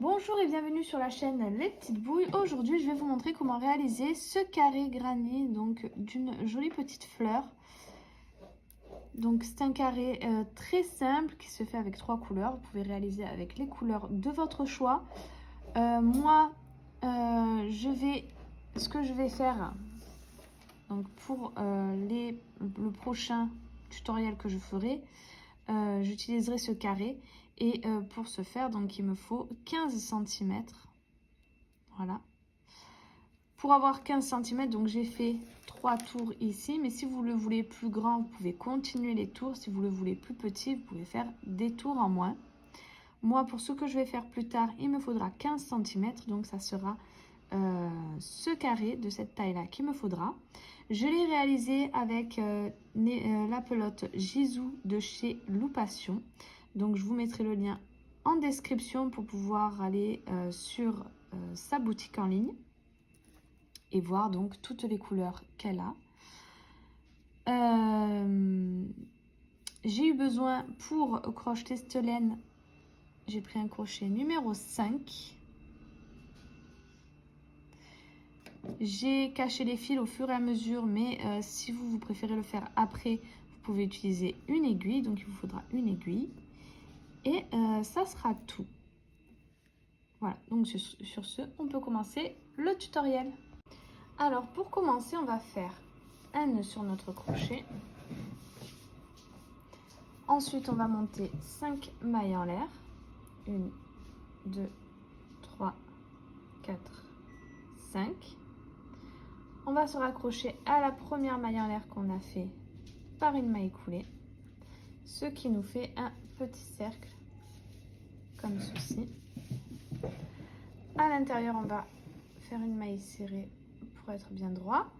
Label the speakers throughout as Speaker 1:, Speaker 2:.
Speaker 1: Bonjour et bienvenue sur la chaîne Les Petites Bouilles. Aujourd'hui, je vais vous montrer comment réaliser ce carré granny, donc d'une jolie petite fleur. Donc c'est un carré très simple qui se fait avec 3 couleurs. Vous pouvez réaliser avec les couleurs de votre choix. Ce que je vais faire donc pour le prochain tutoriel que je ferai, j'utiliserai ce carré. Et pour ce faire, donc il me faut 15 cm. Voilà. Pour avoir 15 cm, donc j'ai fait 3 tours ici. Mais si vous le voulez plus grand, vous pouvez continuer les tours. Si vous le voulez plus petit, vous pouvez faire des tours en moins. Moi, pour ce que je vais faire plus tard, il me faudra 15 cm. Donc ça sera ce carré de cette taille-là qu'il me faudra. Je l'ai réalisé avec la pelote Gisou de chez Loupation. Donc je vous mettrai le lien en description pour pouvoir aller sur sa boutique en ligne et voir donc toutes les couleurs qu'elle a. J'ai eu besoin pour crocheter cette laine, j'ai pris un crochet numéro 5. J'ai caché les fils au fur et à mesure, mais si vous préférez le faire après, vous pouvez utiliser une aiguille. Donc il vous faudra une aiguille. Et ça sera tout. Voilà, donc sur ce, on peut commencer le tutoriel. Alors pour commencer, on va faire un nœud sur notre crochet. Ensuite, on va monter 5 mailles en l'air. 1, 2, 3, 4, 5. On va se raccrocher à la première maille en l'air qu'on a fait par une maille coulée, ce qui nous fait un petit cercle comme ceci. À l'intérieur, on va faire une maille serrée pour être bien droit.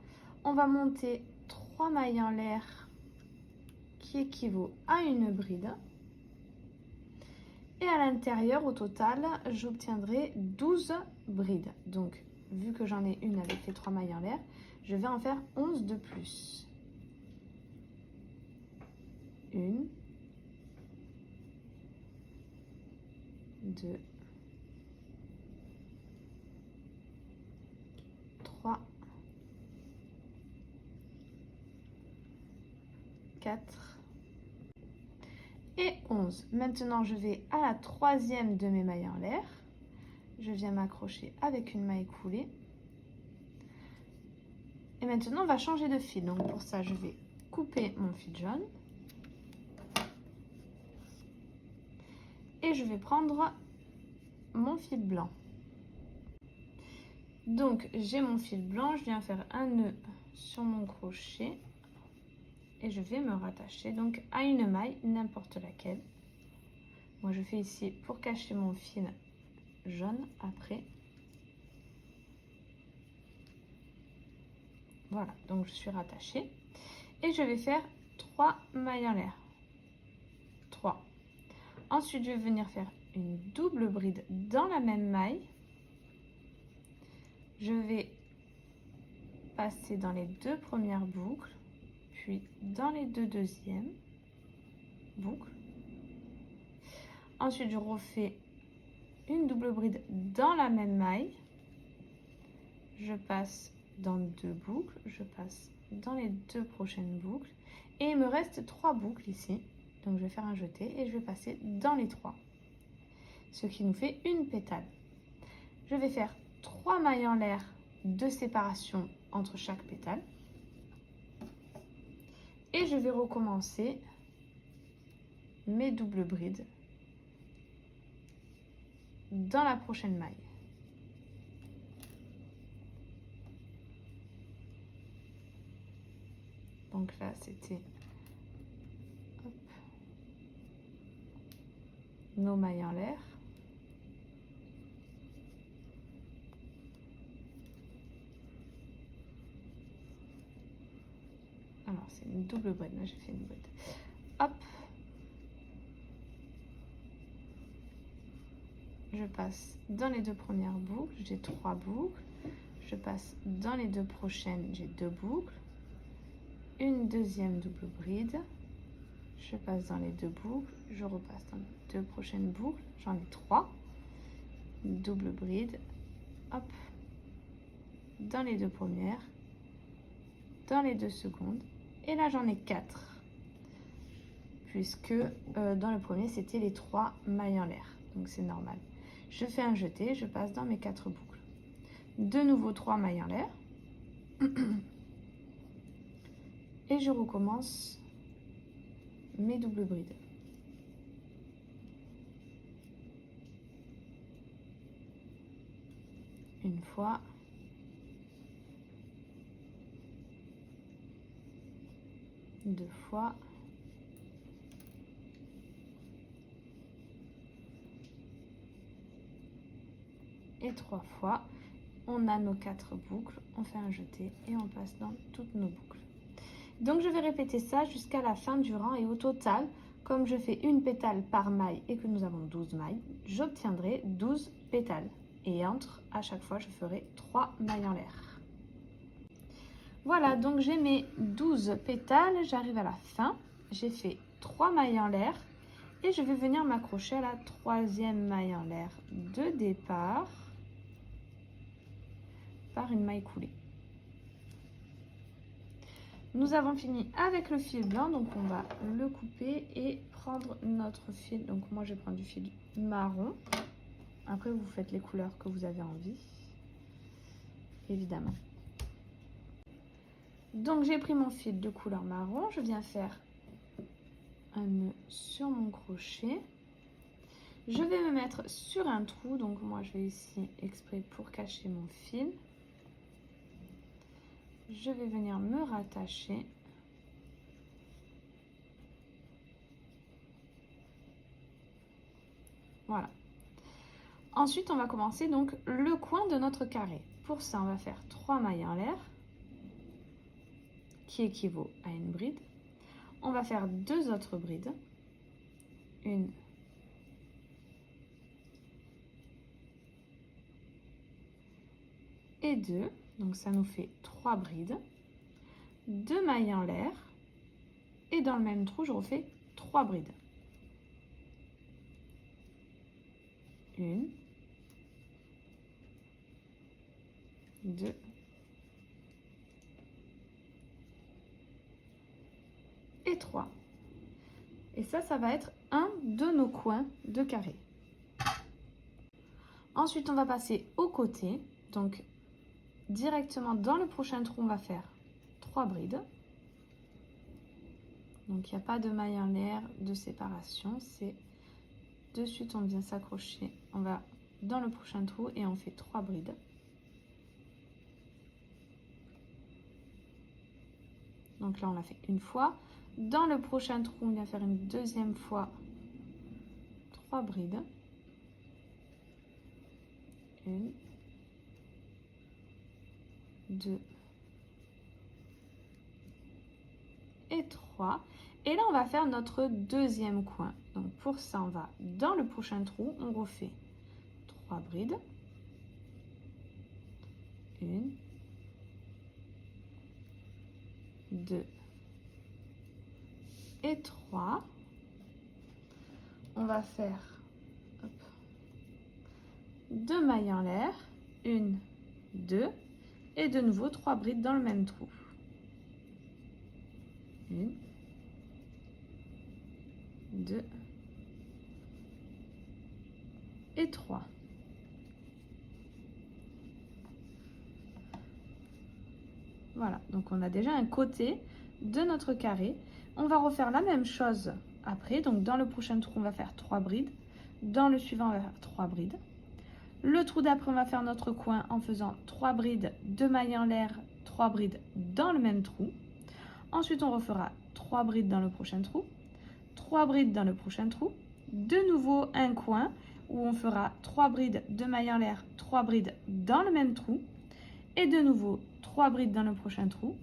Speaker 1: On va monter 3 mailles en l'air qui équivaut à une bride. Et à l'intérieur, au total, j'obtiendrai 12 brides. Donc, vu que j'en ai une avec les 3 mailles en l'air, je vais en faire 11 de plus. 1, 2, 3, 4 et 11. Maintenant, je vais à la troisième de mes mailles en l'air. Je viens m'accrocher avec une maille coulée. Et maintenant, on va changer de fil. Donc, pour ça, je vais couper mon fil jaune. Et je vais prendre mon fil blanc. Donc, j'ai mon fil blanc. Je viens faire un nœud sur mon crochet. Et je vais me rattacher donc à une maille, n'importe laquelle. Moi, je fais ici pour cacher mon fil jaune après. Voilà, donc je suis rattachée. Et je vais faire 3 mailles en l'air. 3. Ensuite, je vais venir faire une double bride dans la même maille. Je vais passer dans les 2 premières boucles, puis dans les 2 deuxièmes boucles. Ensuite, je refais une double bride dans la même maille. Je passe dans 2 boucles, je passe dans les 2 prochaines boucles. Et il me reste 3 boucles ici. Donc, je vais faire un jeté et je vais passer dans les 3. Ce qui nous fait une pétale. Je vais faire 3 mailles en l'air de séparation entre chaque pétale. Et je vais recommencer mes doubles brides dans la prochaine maille. Donc là, c'était nos mailles en l'air. Alors, c'est une double bride. Là, j'ai fait une bride. Hop. Je passe dans les 2 premières boucles. J'ai 3 boucles. Je passe dans les 2 prochaines. J'ai 2 boucles. Une deuxième double bride. Je passe dans les 2 boucles. Je repasse dans les 2 prochaines boucles. J'en ai 3. double bride, hop, dans les 2 premières, dans les 2 secondes, et là j'en ai 4, puisque dans le premier c'était les 3 mailles en l'air, donc c'est normal. Je fais un jeté, je passe dans mes 4 boucles. De nouveau 3 mailles en l'air, et je recommence mes doubles brides. Une fois, deux fois, et 3 fois. On a nos 4 boucles, on fait un jeté et on passe dans toutes nos boucles. Donc je vais répéter ça jusqu'à la fin du rang, et au total, comme je fais une pétale par maille et que nous avons 12 mailles, j'obtiendrai 12 pétales. Et entre, à chaque fois, je ferai 3 mailles en l'air. Voilà, donc j'ai mes 12 pétales, j'arrive à la fin, j'ai fait 3 mailles en l'air et je vais venir m'accrocher à la 3e maille en l'air de départ par une maille coulée. Nous avons fini avec le fil blanc, donc on va le couper et prendre notre fil. Donc moi je prends du fil marron. Après vous faites les couleurs que vous avez envie, évidemment. Donc j'ai pris mon fil de couleur marron, je viens faire un nœud sur mon crochet. Je vais me mettre sur un trou, donc moi je vais ici exprès pour cacher mon fil. Je vais venir me rattacher. Voilà. Ensuite, on va commencer donc le coin de notre carré. Pour ça, on va faire 3 mailles en l'air, qui équivaut à une bride. On va faire 2 autres brides. Une et 2. Donc ça nous fait 3 brides. 2 mailles en l'air. Et dans le même trou, je refais 3 brides. Une, 2, et 3. Et ça va être un de nos coins de carré. Ensuite, on va passer au côté. Donc, directement dans le prochain trou, on va faire 3 brides. Donc, il n'y a pas de maille en l'air de séparation. C'est de suite, on vient s'accrocher. On va dans le prochain trou et on fait 3 brides. Donc là, on l'a fait une fois. Dans le prochain trou, on vient faire une deuxième fois 3 brides. Une, 2 et 3. Et là, on va faire notre deuxième coin. Donc pour ça, on va dans le prochain trou, on refait 3 brides. Une, 2 et 3. On va faire 2 mailles en l'air, 1, 2, et de nouveau 3 brides dans le même trou. 1, 2 et 3. Voilà, donc on a déjà un côté de notre carré. On va refaire la même chose après. Donc dans le prochain trou, on va faire 3 brides. Dans le suivant, on va faire 3 brides. Le trou d'après, on va faire notre coin en faisant 3 brides, 2 mailles en l'air, 3 brides dans le même trou. Ensuite, on refera 3 brides dans le prochain trou, 3 brides dans le prochain trou. De nouveau, un coin où on fera 3 brides, 2 mailles en l'air, 3 brides dans le même trou. Et de nouveau, 3 brides dans le prochain trou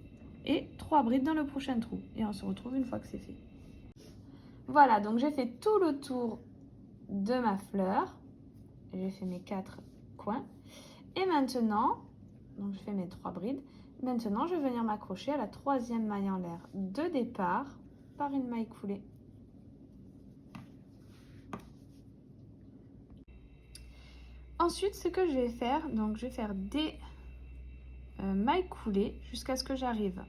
Speaker 1: et 3 brides dans le prochain trou. Et on se retrouve une fois que c'est fait. Voilà, donc j'ai fait tout le tour de ma fleur. J'ai fait mes 4 coins. Et maintenant, donc je fais mes 3 brides. Maintenant, je vais venir m'accrocher à la 3e maille en l'air de départ par une maille coulée. Ensuite, ce que je vais faire, donc je vais faire des mailles coulées jusqu'à ce que j'arrive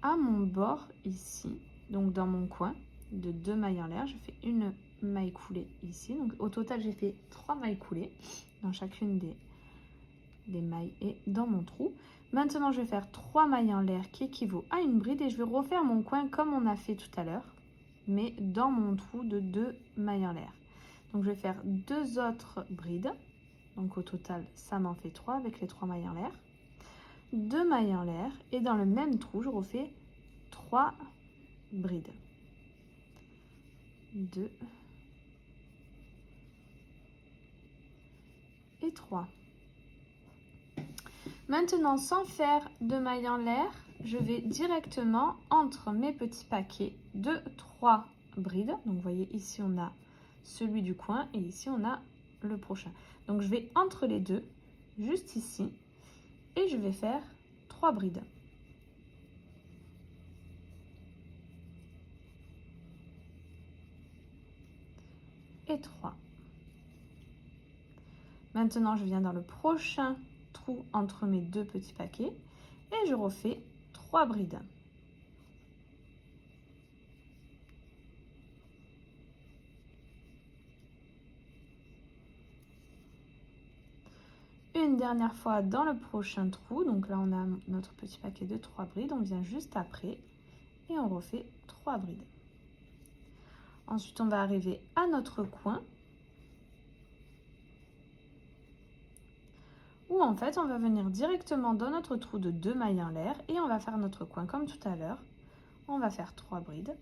Speaker 1: à mon bord ici, donc dans mon coin de 2 mailles en l'air. Je fais une maille coulée ici, donc au total j'ai fait 3 mailles coulées dans chacune des mailles et dans mon trou. Maintenant je vais faire 3 mailles en l'air qui équivaut à une bride et je vais refaire mon coin comme on a fait tout à l'heure, mais dans mon trou de 2 mailles en l'air. Donc je vais faire 2 autres brides, donc au total ça m'en fait 3 avec les 3 mailles en l'air, 2 mailles en l'air et dans le même trou je refais 3 brides. 2 et 3. Maintenant, sans faire de mailles en l'air, je vais directement entre mes petits paquets de 3 brides. Donc vous voyez ici on a celui du coin et ici on a le prochain. Donc je vais entre les deux, juste ici, et je vais faire 3 brides. Et 3. Maintenant, je viens dans le prochain trou entre mes deux petits paquets et je refais 3 brides. Une dernière fois dans le prochain trou, donc là on a notre petit paquet de 3 brides, on vient juste après et on refait 3 brides. Ensuite on va arriver à notre coin où en fait on va venir directement dans notre trou de 2 mailles en l'air et on va faire notre coin comme tout à l'heure. On va faire 3 brides.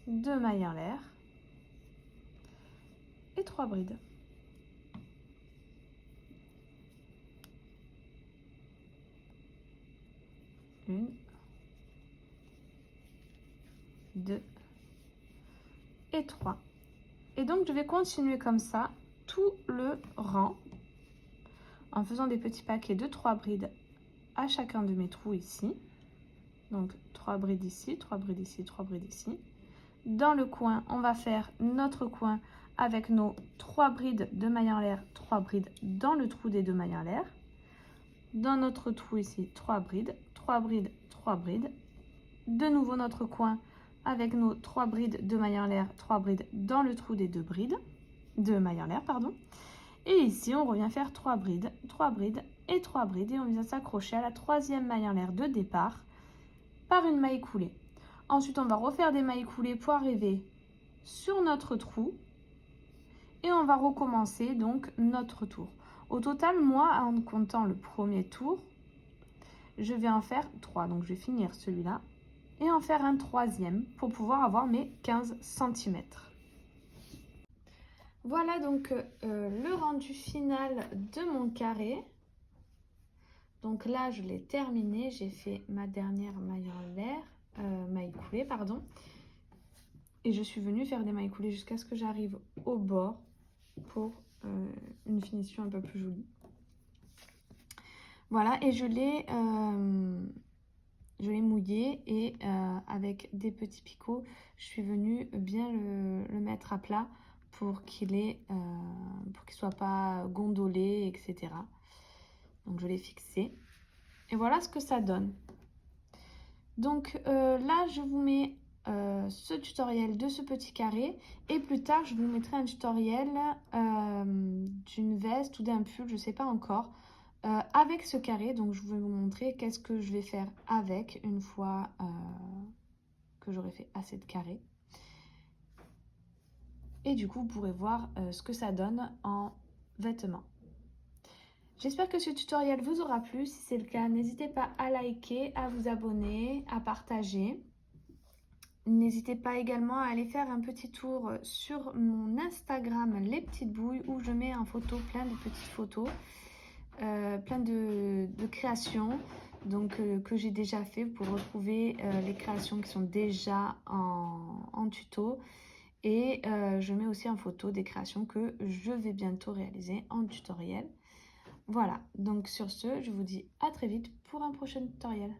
Speaker 1: Deux mailles en l'air et 3 brides. Une, 2 et 3. Et donc je vais continuer comme ça tout le rang en faisant des petits paquets de 3 brides à chacun de mes trous ici. Donc 3 brides ici, 3 brides ici, 3 brides ici. Dans le coin, on va faire notre coin avec nos 3 brides de mailles en l'air, 3 brides dans le trou des 2 mailles en l'air. Dans notre trou ici, 3 brides, 3 brides, 3 brides. De nouveau notre coin avec nos 3 brides de mailles en l'air, 3 brides dans le trou des 2 brides, de mailles en l'air, pardon. Et ici, on revient faire 3 brides, 3 brides et 3 brides. Et on vient s'accrocher à la 3e maille en l'air de départ par une maille coulée. Ensuite, on va refaire des mailles coulées pour arriver sur notre trou. Et on va recommencer donc notre tour. Au total, moi, en comptant le premier tour, je vais en faire 3. Donc, je vais finir celui-là et en faire un 3e pour pouvoir avoir mes 15 cm. Voilà donc le rendu final de mon carré. Donc là, je l'ai terminé. J'ai fait ma dernière maille en l'air, maille coulée, pardon. Et je suis venue faire des mailles coulées jusqu'à ce que j'arrive au bord pour une finition un peu plus jolie. Voilà, et je l'ai mouillé et avec des petits picots, je suis venue bien le mettre à plat pour qu'il soit pas gondolé, etc. Donc je l'ai fixé. Et voilà ce que ça donne. Donc là, je vous mets ce tutoriel de ce petit carré. Et plus tard, je vous mettrai un tutoriel d'une veste ou d'un pull, je ne sais pas encore, avec ce carré. Donc je vais vous montrer qu'est-ce que je vais faire avec une fois que j'aurai fait assez de carrés. Et du coup, vous pourrez voir ce que ça donne en vêtements. J'espère que ce tutoriel vous aura plu. Si c'est le cas, n'hésitez pas à liker, à vous abonner, à partager. N'hésitez pas également à aller faire un petit tour sur mon Instagram Les Petites Bouilles où je mets en photo plein de petites photos, plein de créations donc, que j'ai déjà fait. Vous pouvez retrouver les créations qui sont déjà en tuto. Et je mets aussi en photo des créations que je vais bientôt réaliser en tutoriel. Voilà, donc sur ce, je vous dis à très vite pour un prochain tutoriel.